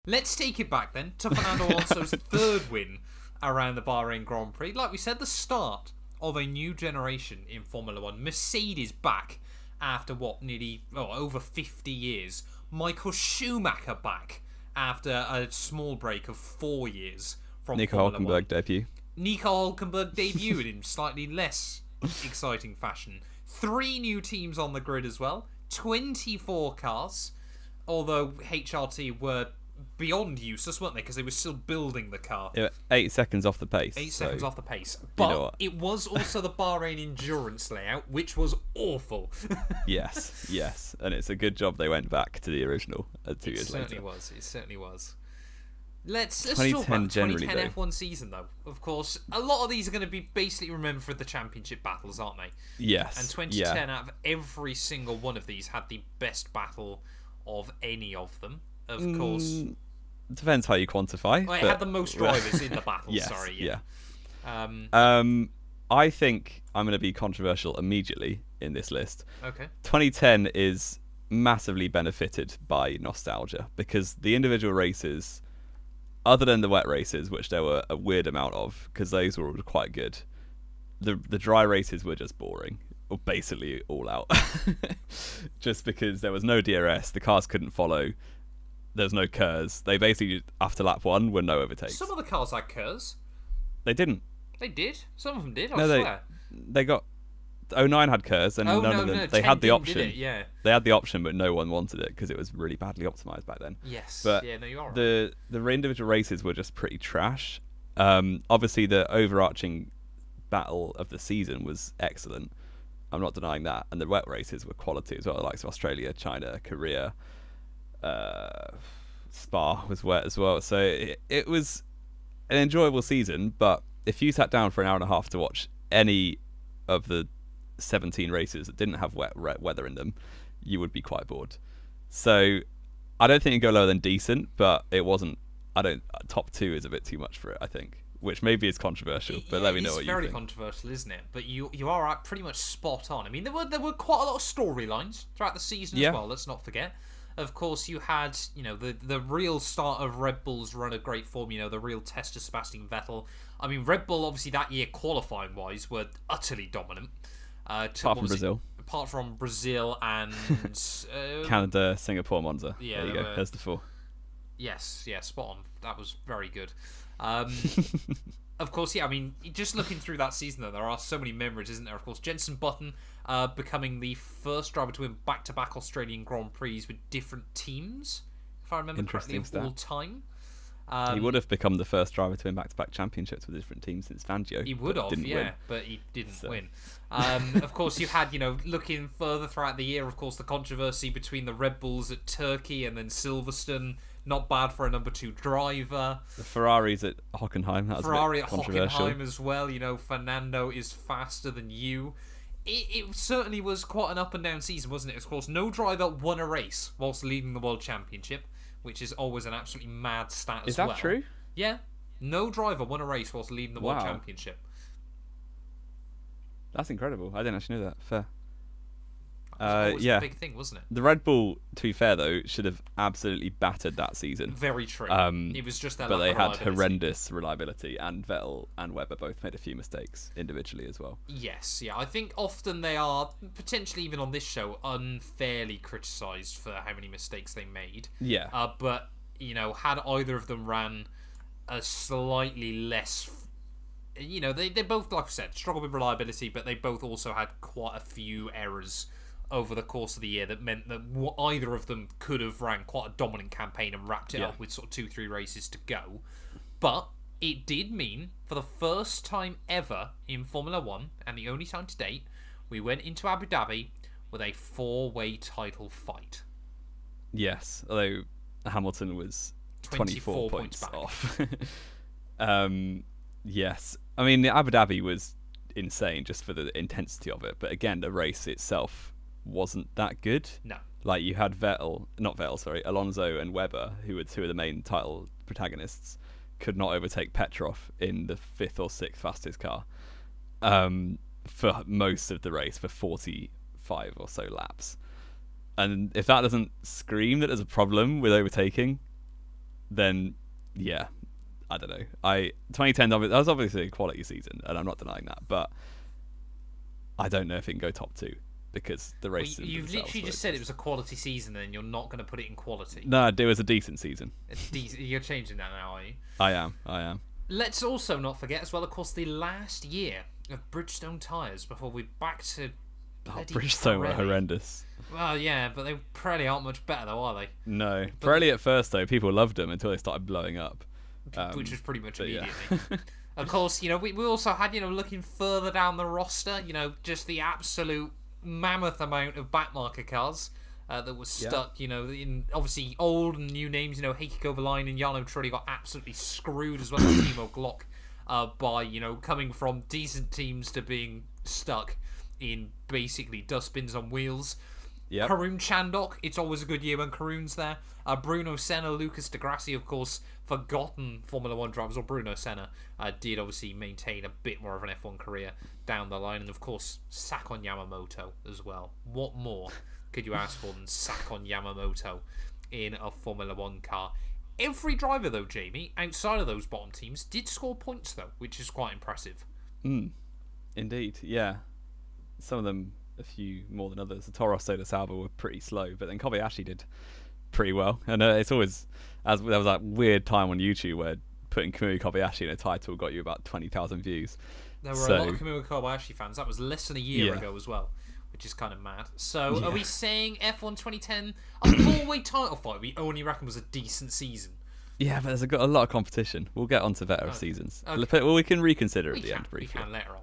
Let's take it back then to Fernando Alonso's third win around the Bahrain Grand Prix. Like we said, the start of a new generation in Formula 1. Mercedes back after over 50 years. Michael Schumacher back after a small break of 4 years from Nico Formula 1. Hulkenberg debut. Nico Hulkenberg debuted in slightly less exciting fashion. 3 new teams on the grid as well. 24 cars. Although HRT were beyond useless, weren't they? Because they were still building the car. 8 seconds off the pace. 8 seconds off the pace. But it was also the Bahrain endurance layout, which was awful. yes. And it's a good job they went back to the original 2 years later. It certainly was. Let's talk about the 2010 F1 season, though. Of course, a lot of these are going to be basically remembered for the championship battles, aren't they? Yes. And 2010, out of every single one of these, had the best battle of any of them. Of course. Depends how you quantify. Well, it had the most drivers in the battle, yes, sorry. Yeah. I think I'm going to be controversial immediately in this list. Okay. 2010 is massively benefited by nostalgia because the individual races, other than the wet races, which there were a weird amount of, because those were quite good, the dry races were just boring. Or basically all out. Just because there was no DRS, the cars couldn't follow. There's no KERS. They basically, after lap 1, were no overtakes. Some of the cars had KERS. They didn't. They did. Some of them did, I swear. They got... 09 had KERS, and none of them... They had the option. Yeah. They had the option, but no one wanted it, because it was really badly optimised back then. Yes. But yeah, no, you are right. The individual races were just pretty trash. Obviously, the overarching battle of the season was excellent. I'm not denying that. And the wet races were quality as well, the likes of Australia, China, Korea... Spa was wet as well, so it was an enjoyable season. But if you sat down for an hour and a half to watch any of the 17 races that didn't have wet weather in them, you would be quite bored. So I don't think it'd go lower than decent, but it wasn't. Top 2 is a bit too much for it, I think, which maybe is controversial, but let me know what you think. It's very controversial, isn't it? But you are pretty much spot on. I mean, there were quite a lot of storylines throughout the season as well, let's not forget. Of course, you had, the real start of Red Bull's run of great form, the real test of Sebastian Vettel. I mean, Red Bull, obviously, that year, qualifying-wise, were utterly dominant. Apart from Brazil and... Canada, Singapore, Monza. Yeah, there you go. There's the 4. Yes, spot on. That was very good. Of course, I mean, just looking through that season, though, there are so many memories, isn't there? Of course, Jenson Button becoming the first driver to win back-to-back Australian Grand Prix with different teams, if I remember correctly, of all time. He would have become the first driver to win back-to-back championships with different teams since Fangio. He would have, win. but he didn't win. Of course, you had, looking further throughout the year, of course, the controversy between the Red Bulls at Turkey and then Silverstone. Not bad for a number 2 driver. The Ferraris at Hockenheim. That was Ferrari a bit at controversial. Hockenheim as well. Fernando is faster than you. It certainly was quite an up and down season, wasn't it? Of course, no driver won a race whilst leading the World Championship, which is always an absolutely mad stat as well. Is that true? Yeah. No driver won a race whilst leading the World Championship. That's incredible. I didn't actually know that. Fair. That was the big thing, wasn't it? The Red Bull, to be fair though, should have absolutely battered that season. Very true. It was just their but they had reliability. horrendous reliability, and Vettel and Webber both made a few mistakes individually as well. Yes, I think often they are, potentially even on this show, unfairly criticised for how many mistakes they made. Yeah. But, had either of them ran a slightly less... they both, like I said, struggled with reliability, but they both also had quite a few errors over the course of the year that meant that either of them could have ran quite a dominant campaign and wrapped it up with sort of 2-3 races to go. But it did mean, for the first time ever in Formula 1, and the only time to date, we went into Abu Dhabi with a 4-way title fight. Yes, although Hamilton was 24 points off. Yes. I mean, Abu Dhabi was insane just for the intensity of it, but again, the race itself wasn't that good. No. Like, you had Alonso and Webber, who were 2 of the main title protagonists, could not overtake Petrov in the 5th or 6th fastest car for most of the race, for 45 or so laps. And if that doesn't scream that there's a problem with overtaking, then yeah, I don't know. 2010 that was obviously a quality season, and I'm not denying that, but I don't know if it can go top 2 because the race. Well, you've literally just said it was a quality season, and you're not going to put it in quality. No, it was a decent season. You're changing that now, are you? I am. Let's also not forget as well, of course, the last year of Bridgestone tyres before we're back to. Bridgestone were horrendous. Well, yeah, but they probably aren't much better, though, are they? No, Pirelli at first though, people loved them until they started blowing up, which was pretty much immediately. Yeah. Of course, we also had, looking further down the roster, just the absolute mammoth amount of backmarker cars that was stuck, in obviously old and new names, Heikki Kovalainen and Jarno Trulli got absolutely screwed as well as Timo Glock by, coming from decent teams to being stuck in basically dustbins on wheels. Yep. Karun Chandok, it's always a good year when Karun's there. Bruno Senna, Lucas Di Grassi, of course, forgotten Formula 1 drivers, or Bruno Senna did obviously maintain a bit more of an F1 career down the line. And of course, Sakon Yamamoto as well. What more could you ask for than Sakon Yamamoto in a Formula 1 car? Every driver, though, Jamie, outside of those bottom teams, did score points, though, which is quite impressive. Indeed, yeah. Some of them a few more than others. The Toro Rosso de Sauber were pretty slow, but then Kobayashi did pretty well. And it's always, as there was that weird time on YouTube where putting Kamui Kobayashi in a title got you about 20,000 views. There were a lot of Kamui Kobayashi fans. That was less than a year ago as well, which is kind of mad. So are we saying F1 2010, a 4-way title fight we only reckon was a decent season? Yeah, but there's a lot of competition. We'll get on to better seasons. Okay. Well, we can reconsider at the end briefly. We can later on.